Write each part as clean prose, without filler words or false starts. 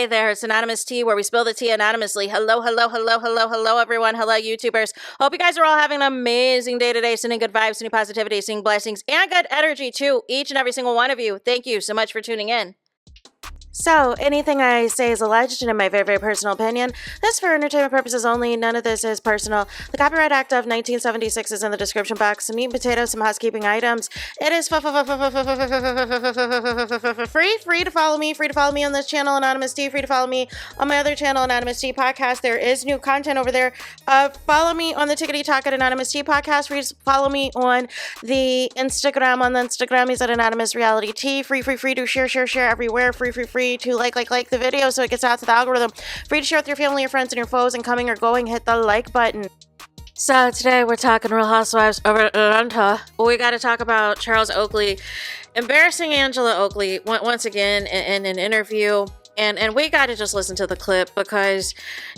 Hey there, it's Anonymous Tea, where we spill the tea anonymously. Hello, everyone. Hello, YouTubers. Hope you guys are all having an amazing day today, sending good vibes, sending positivity, sending blessings, and good energy to each and every single one of you. Thank you so much for tuning in. So, anything I say is alleged and in my very, very personal opinion. This is for entertainment purposes only. None of this is personal. The Copyright Act of 1976 is in the description box. Some meat and potatoes, some housekeeping items. It is free to follow me. Free to follow me on this channel, Anonymous Tea. Free to follow me on my other channel, Anonymous Tea Podcast. There is new content over there. Follow me on the Tickety Talk at Anonymous Tea Podcast. Free to follow me on the Instagram. On the Instagram is at Anonymous Reality Tea. Free to share everywhere. Free to like the video so it gets out to the algorithm. Free to share with your family, your friends, and your foes, and coming or going, hit the like button. So today we're talking Real Housewives of Atlanta. We got to talk about Charles Oakley embarrassing Angela Oakley once again in an interview. And we got to just listen to the clip because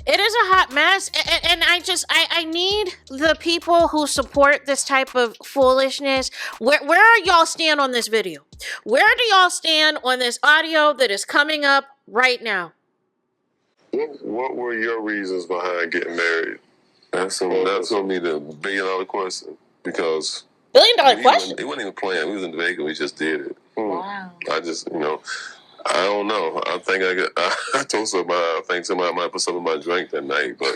it is a hot mess. And I need the people who support this type of foolishness. Where are y'all stand on this video? Where do y'all stand on this audio that is coming up right now? What were your reasons behind getting married? That's gonna be the $1 billion question. Because $1 billion question? It wasn't even planned. We was in Vegas. We just did it. Wow. I don't know. I think I told somebody, I think somebody might put something in my drink that night, but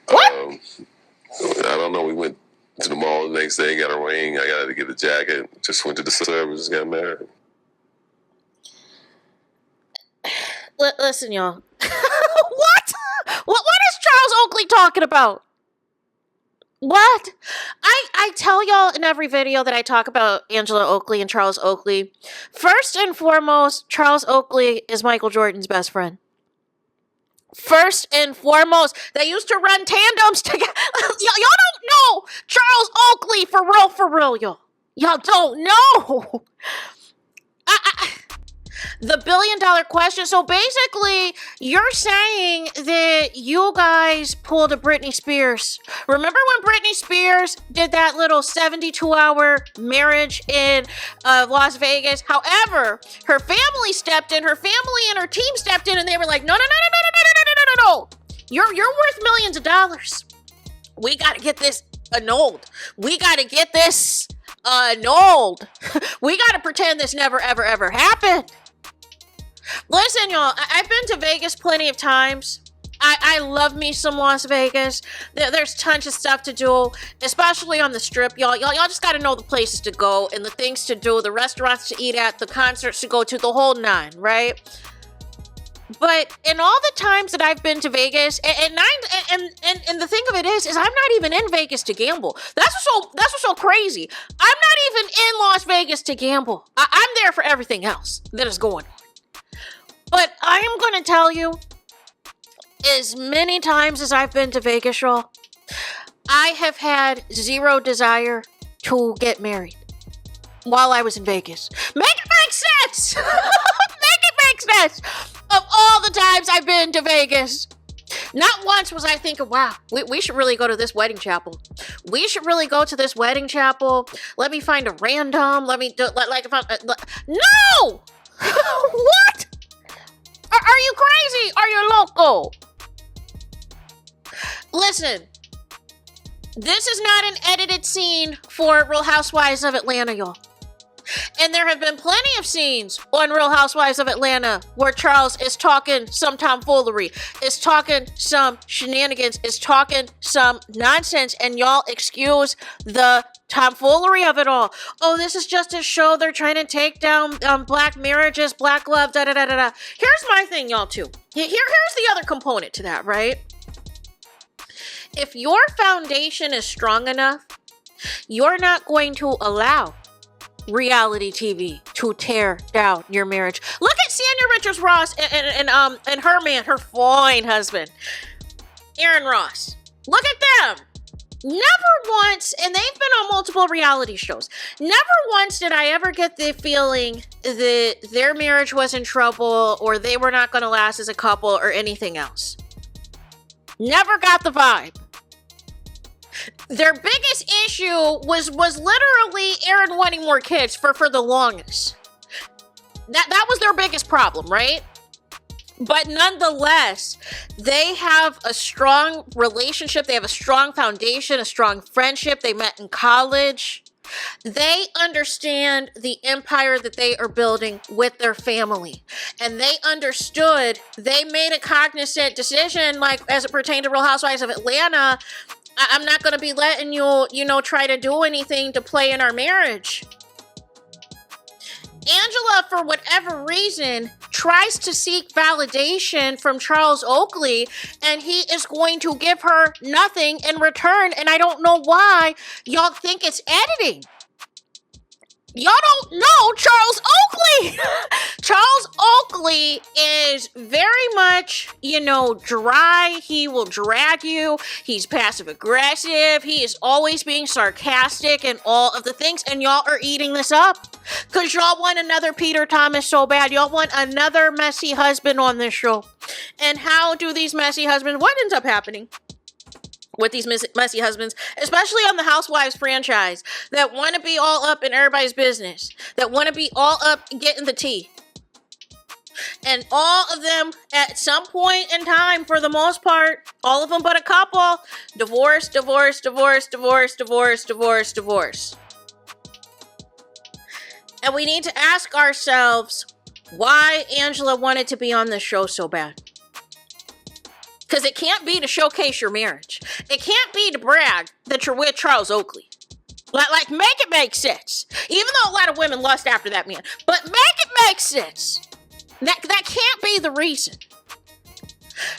what? I don't know. We went to the mall the next day, got a ring, I got to get a jacket, just went to the service, just got married. Listen, y'all. What is Charles Oakley talking about? What? I tell y'all in every video that I talk about Angela Oakley and Charles Oakley, first and foremost, Charles Oakley is Michael Jordan's best friend. First and foremost, they used to run tandems together. Y'all don't know Charles Oakley for real, y'all. Y'all don't know. The $1 billion question. So basically, you're saying that you guys pulled a Britney Spears. Remember when Britney Spears did that little 72-hour marriage in Las Vegas? However, her family stepped in, her family and her team stepped in, and they were like, no. You're worth millions of dollars. We got to get this annulled. We got to get this annulled. We got to pretend this never, ever happened. Listen, y'all, I've been to Vegas plenty of times. I love me some Las Vegas. There's tons of stuff to do, especially on the Strip, y'all. Y'all just got to know the places to go and the things to do, the restaurants to eat at, the concerts to go to, the whole nine, right? But in all the times that I've been to Vegas, and the thing of it is I'm not even in Vegas to gamble. That's what's so crazy. I'm not even in Las Vegas to gamble. I'm there for everything else that is going on. But I am going to tell you, as many times as I've been to Vegas, y'all, I have had zero desire to get married while I was in Vegas. Make it make sense! Make it make sense! Of all the times I've been to Vegas, not once was I thinking, wow, we should really go to this wedding chapel. We should really go to this wedding chapel. Let me find a random. Let me do, no! What? Are you crazy? Are you loco? Listen, this is not an edited scene for Real Housewives of Atlanta, y'all. And there have been plenty of scenes on Real Housewives of Atlanta where Charles is talking some tomfoolery, is talking some shenanigans, is talking some nonsense, and y'all excuse the tomfoolery of it all. Oh, this is just a show. They're trying to take down black marriages, black love, da-da-da-da-da. Here's my thing, y'all, too. Here's the other component to that, right? If your foundation is strong enough, you're not going to allow reality TV to tear down your marriage. Look at Sanya Richards Ross and her man, her fine husband, Aaron Ross. Look at them. Never once, and they've been on multiple reality shows, never once did I ever get the feeling that their marriage was in trouble or they were not going to last as a couple or anything else. Never got the vibe. Their biggest issue was literally Aaron wanting more kids for the longest. That was their biggest problem, right? But nonetheless, they have a strong relationship. They have a strong foundation, a strong friendship. They met in college. They understand the empire that they are building with their family. And they understood, they made a cognizant decision, like as it pertained to Real Housewives of Atlanta. I'm not going to be letting you, try to do anything to play in our marriage. Angela, for whatever reason, tries to seek validation from Charles Oakley, and he is going to give her nothing in return. And I don't know why y'all think it's editing. Y'all don't know Charles Oakley. Charles Oakley is very much, dry. He will drag you. He's passive aggressive. He is always being sarcastic and all of the things. And y'all are eating this up because y'all want another Peter Thomas so bad. Y'all want another messy husband on this show. And how do these messy husbands, what ends up happening with these messy husbands, especially on the Housewives franchise, that want to be all up in everybody's business, that want to be all up getting the tea. And all of them, at some point in time, for the most part, all of them but a couple, divorce, divorce, divorce, divorce, divorce, divorce, divorce. And we need to ask ourselves why Angela wanted to be on this show so bad. Because it can't be to showcase your marriage. It can't be to brag that you're with Charles Oakley. Like, make it make sense. Even though a lot of women lust after that man. But make it make sense. That can't be the reason.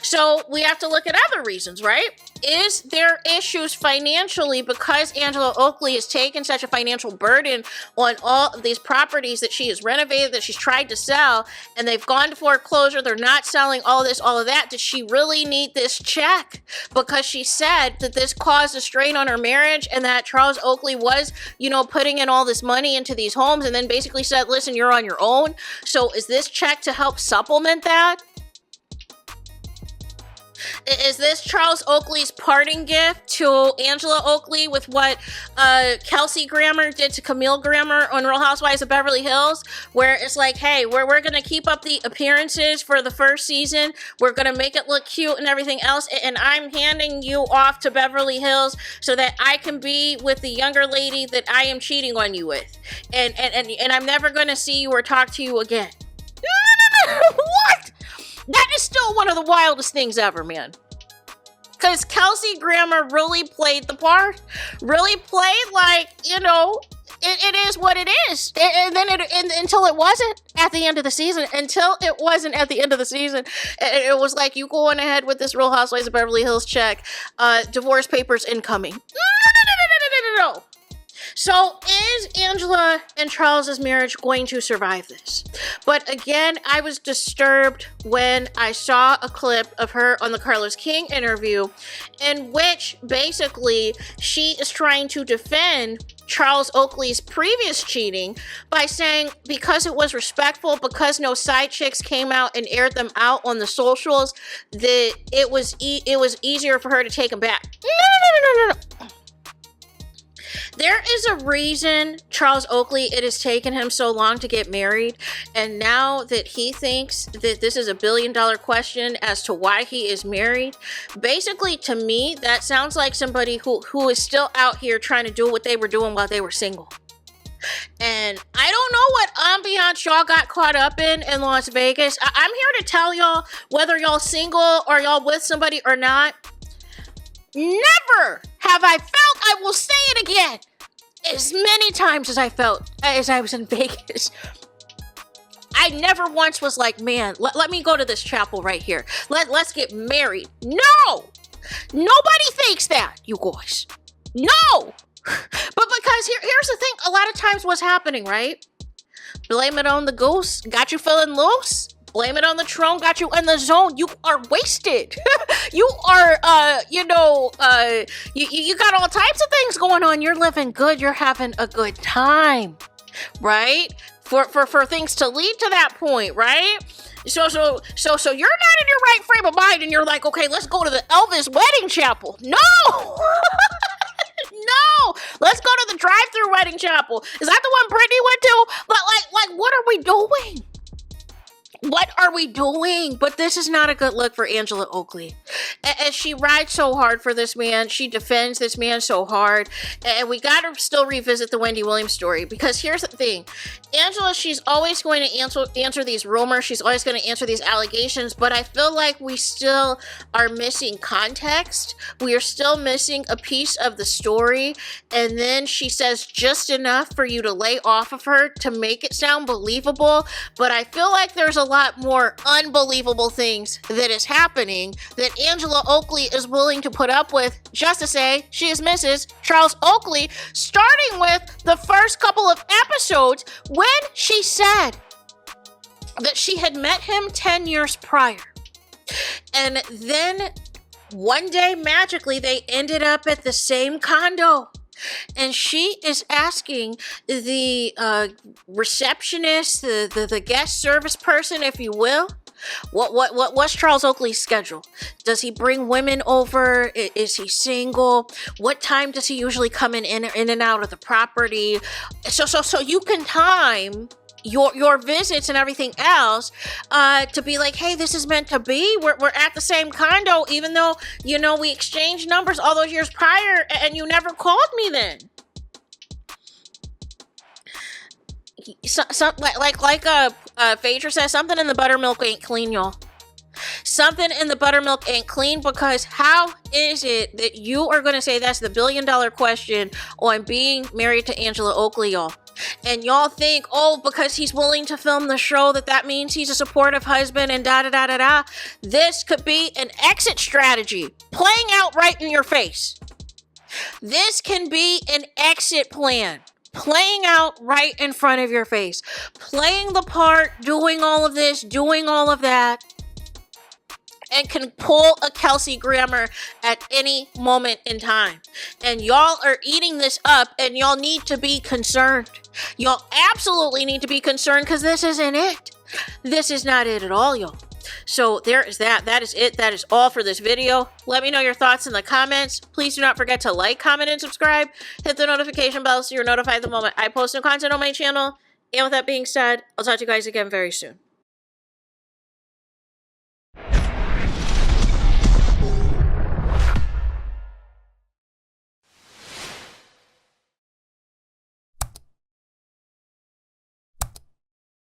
So we have to look at other reasons, right? Is there issues financially because Angela Oakley has taken such a financial burden on all of these properties that she has renovated, that she's tried to sell, and they've gone to foreclosure, they're not selling all of this, all of that. Does she really need this check? Because she said that this caused a strain on her marriage and that Charles Oakley was, putting in all this money into these homes and then basically said, listen, you're on your own. So is this check to help supplement that? Is this Charles Oakley's parting gift to Angela Oakley with what Kelsey Grammer did to Camille Grammer on Real Housewives of Beverly Hills? Where it's like, hey, we're going to keep up the appearances for the first season. We're going to make it look cute and everything else. And I'm handing you off to Beverly Hills so that I can be with the younger lady that I am cheating on you with. And I'm never going to see you or talk to you again. What? That is still one of the wildest things ever, man. Because Kelsey Grammer really played the part. Really played like, it is what it is. And then until it wasn't at the end of the season. Until it wasn't at the end of the season. It was like, you go on ahead with this Real Housewives of Beverly Hills check. Divorce papers incoming. No. So is Angela and Charles's marriage going to survive this? But again, I was disturbed when I saw a clip of her on the Carlos King interview in which basically she is trying to defend Charles Oakley's previous cheating by saying because it was respectful, because no side chicks came out and aired them out on the socials, that it was easier for her to take them back. No. There is a reason, Charles Oakley, it has taken him so long to get married. And now that he thinks that this is $1 billion question as to why he is married, basically to me, that sounds like somebody who is still out here trying to do what they were doing while they were single. And I don't know what ambiance y'all got caught up in Las Vegas. I'm here to tell y'all, whether y'all single or y'all with somebody or not, never have I felt, I will say it again, as many times as I felt as I was in Vegas. I never once was like, man, let me go to this chapel right here. Let's get married. No! Nobody thinks that, you guys. No! But because here's the thing, a lot of times what's happening, right? Blame it on the goose, got you feeling loose. Blame it on the Tron, got you in the zone. You are wasted. You are, you got all types of things going on. You're living good. You're having a good time, right? For things to lead to that point, right? So you're not in your right frame of mind, and you're like, okay, let's go to the Elvis wedding chapel. No. No, let's go to the drive-through wedding chapel. Is that the one Brittany went to? But like, what are we doing? What are we doing? But this is not a good look for Angela Oakley. As she rides so hard for this man, she defends this man so hard, and we got to still revisit the Wendy Williams story, because here's the thing. Angela, she's always going to answer these rumors. She's always going to answer these allegations, but I feel like we still are missing context. We are still missing a piece of the story, and then she says just enough for you to lay off of her to make it sound believable, but I feel like there's a lot more unbelievable things that is happening that Angela Oakley is willing to put up with just to say she is Mrs. Charles Oakley, starting with the first couple of episodes when she said that she had met him 10 years prior. And then one day, magically, they ended up at the same condo. And she is asking the receptionist, the guest service person, if you will, what's Charles Oakley's schedule? Does he bring women over? Is he single? What time does he usually come in and out of the property? So you can time your visits and everything else to be like, hey, this is meant to be. We're at the same condo, even though, you know, we exchanged numbers all those years prior and you never called me then. Phaedra says, something in the buttermilk ain't clean, y'all. Something in the buttermilk ain't clean, because how is it that you are going to say that's the $1 billion question on being married to Angela Oakley, y'all? And y'all think, oh, because he's willing to film the show, that means he's a supportive husband and da-da-da-da-da. This could be an exit strategy playing out right in your face. This can be an exit plan playing out right in front of your face. Playing the part, doing all of this, doing all of that, and can pull a Kelsey Grammer at any moment in time. And y'all are eating this up, and y'all need to be concerned. Y'all absolutely need to be concerned, because this isn't it. This is not it at all, y'all. So there is that. That is it. That is all for this video. Let me know your thoughts in the comments. Please do not forget to like, comment, and subscribe. Hit the notification bell so you're notified the moment I post new content on my channel. And with that being said, I'll talk to you guys again very soon.